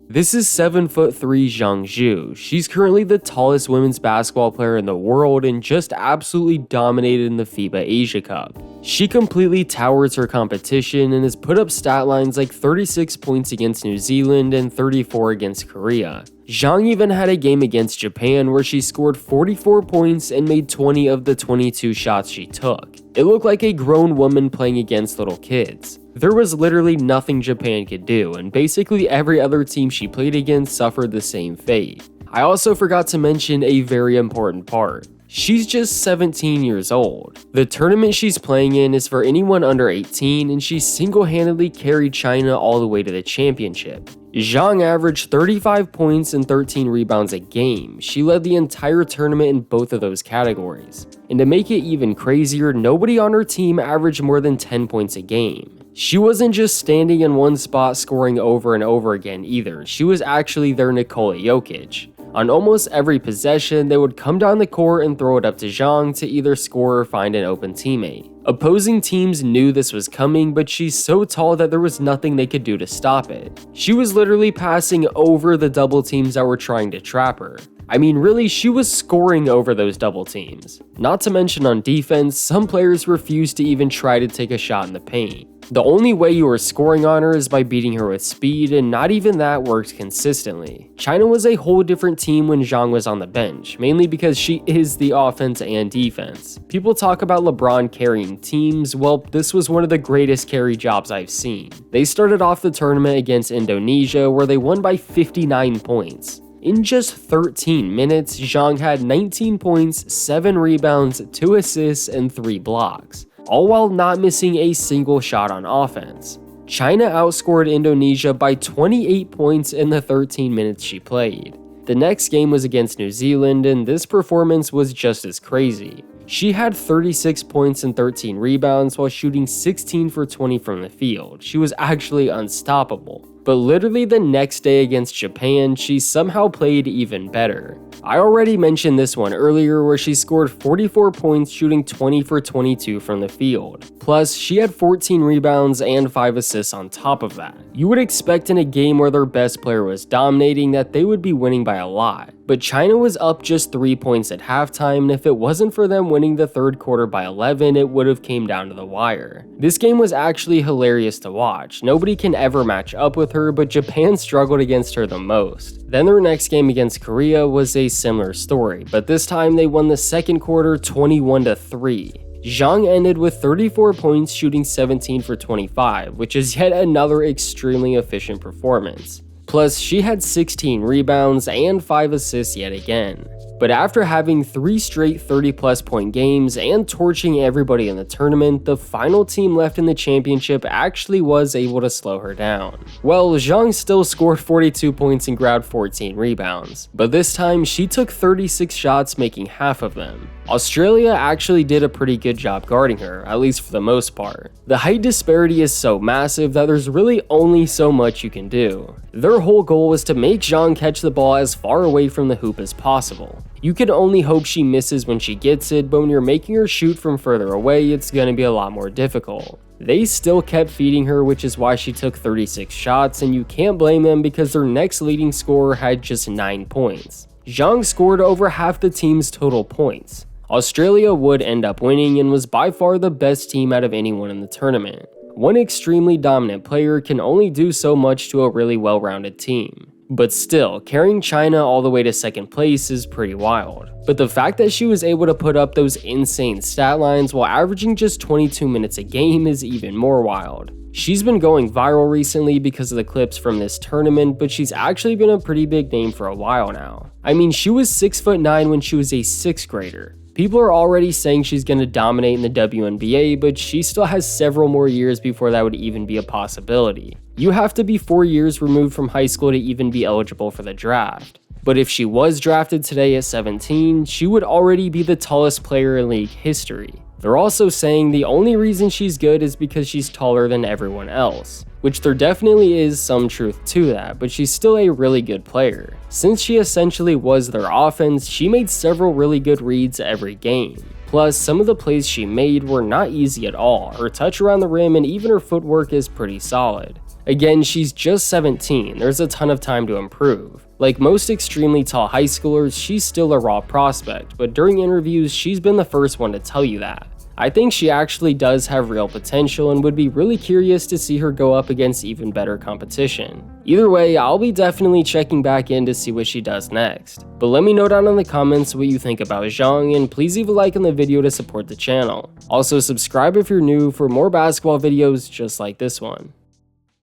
This is 7'3" Zhang Ziyu. She's currently the tallest women's basketball player in the world and just absolutely dominated in the FIBA Asia Cup. She completely towers her competition and has put up stat lines like 36 points against New Zealand and 34 against Korea. Zhang even had a game against Japan where she scored 44 points and made 20 of the 22 shots she took. It looked like a grown woman playing against little kids. There was literally nothing Japan could do, and basically every other team she played against suffered the same fate. I also forgot to mention a very important part. She's just 17 years old. The tournament she's playing in is for anyone under 18, and she single-handedly carried China all the way to the championship. Zhang averaged 35 points and 13 rebounds a game. She led the entire tournament in both of those categories. And to make it even crazier, nobody on her team averaged more than 10 points a game. She wasn't just standing in one spot scoring over and over again either. She was actually their Nikola Jokic. On almost every possession, they would come down the court and throw it up to Zhang to either score or find an open teammate. Opposing teams knew this was coming, but she's so tall that there was nothing they could do to stop it. She was literally passing over the double teams that were trying to trap her. I mean, really, she was scoring over those double teams. Not to mention on defense, some players refused to even try to take a shot in the paint. The only way you are scoring on her is by beating her with speed, and not even that worked consistently. China was a whole different team when Zhang was on the bench, mainly because she is the offense and defense. People talk about LeBron carrying teams. Well, this was one of the greatest carry jobs I've seen. They started off the tournament against Indonesia, where they won by 59 points. In just 13 minutes, Zhang had 19 points, 7 rebounds, 2 assists, and 3 blocks, all while not missing a single shot on offense. China outscored Indonesia by 28 points in the 13 minutes she played. The next game was against New Zealand, and this performance was just as crazy. She had 36 points and 13 rebounds while shooting 16 for 20 from the field. She was actually unstoppable. But literally the next day against Japan, she somehow played even better. I already mentioned this one earlier where she scored 44 points shooting 20 for 22 from the field. Plus, she had 14 rebounds and 5 assists on top of that. You would expect in a game where their best player was dominating that they would be winning by a lot. But China was up just 3 points at halftime, and if it wasn't for them winning the third quarter by 11, it would have came down to the wire. This game was actually hilarious to watch. Nobody can ever match up with her, but Japan struggled against her the most. Then their next game against Korea was a similar story, but this time they won the second quarter 21-3. Zhang ended with 34 points shooting 17 for 25, which is yet another extremely efficient performance. Plus, she had 16 rebounds and 5 assists yet again. But after having 3 straight 30-plus point games and torching everybody in the tournament, the final team left in the championship actually was able to slow her down. Well, Zhang still scored 42 points and grabbed 14 rebounds, but this time she took 36 shots, making half of them. Australia actually did a pretty good job guarding her, at least for the most part. The height disparity is so massive that there's really only so much you can do. Their whole goal was to make Zhang catch the ball as far away from the hoop as possible. You can only hope she misses when she gets it, but when you're making her shoot from further away, it's going to be a lot more difficult. They still kept feeding her, which is why she took 36 shots, and you can't blame them because their next leading scorer had just 9 points. Zhang scored over half the team's total points. Australia would end up winning and was by far the best team out of anyone in the tournament. One extremely dominant player can only do so much to a really well-rounded team. But still, carrying China all the way to second place is pretty wild. But the fact that she was able to put up those insane stat lines while averaging just 22 minutes a game is even more wild. She's been going viral recently because of the clips from this tournament, but she's actually been a pretty big name for a while now. I mean, she was 6'9" when she was a 6th grader. People are already saying she's going to dominate in the WNBA, but she still has several more years before that would even be a possibility. You have to be 4 years removed from high school to even be eligible for the draft. But if she was drafted today at 17, she would already be the tallest player in league history. They're also saying the only reason she's good is because she's taller than everyone else, which there definitely is some truth to that, but she's still a really good player. Since she essentially was their offense, she made several really good reads every game. Plus, some of the plays she made were not easy at all. Her touch around the rim and even her footwork is pretty solid. Again, she's just 17, there's a ton of time to improve. Like most extremely tall high schoolers, she's still a raw prospect, but during interviews, she's been the first one to tell you that. I think she actually does have real potential and would be really curious to see her go up against even better competition. Either way, I'll be definitely checking back in to see what she does next. But let me know down in the comments what you think about Zhang, and please leave a like on the video to support the channel. Also subscribe if you're new for more basketball videos just like this one.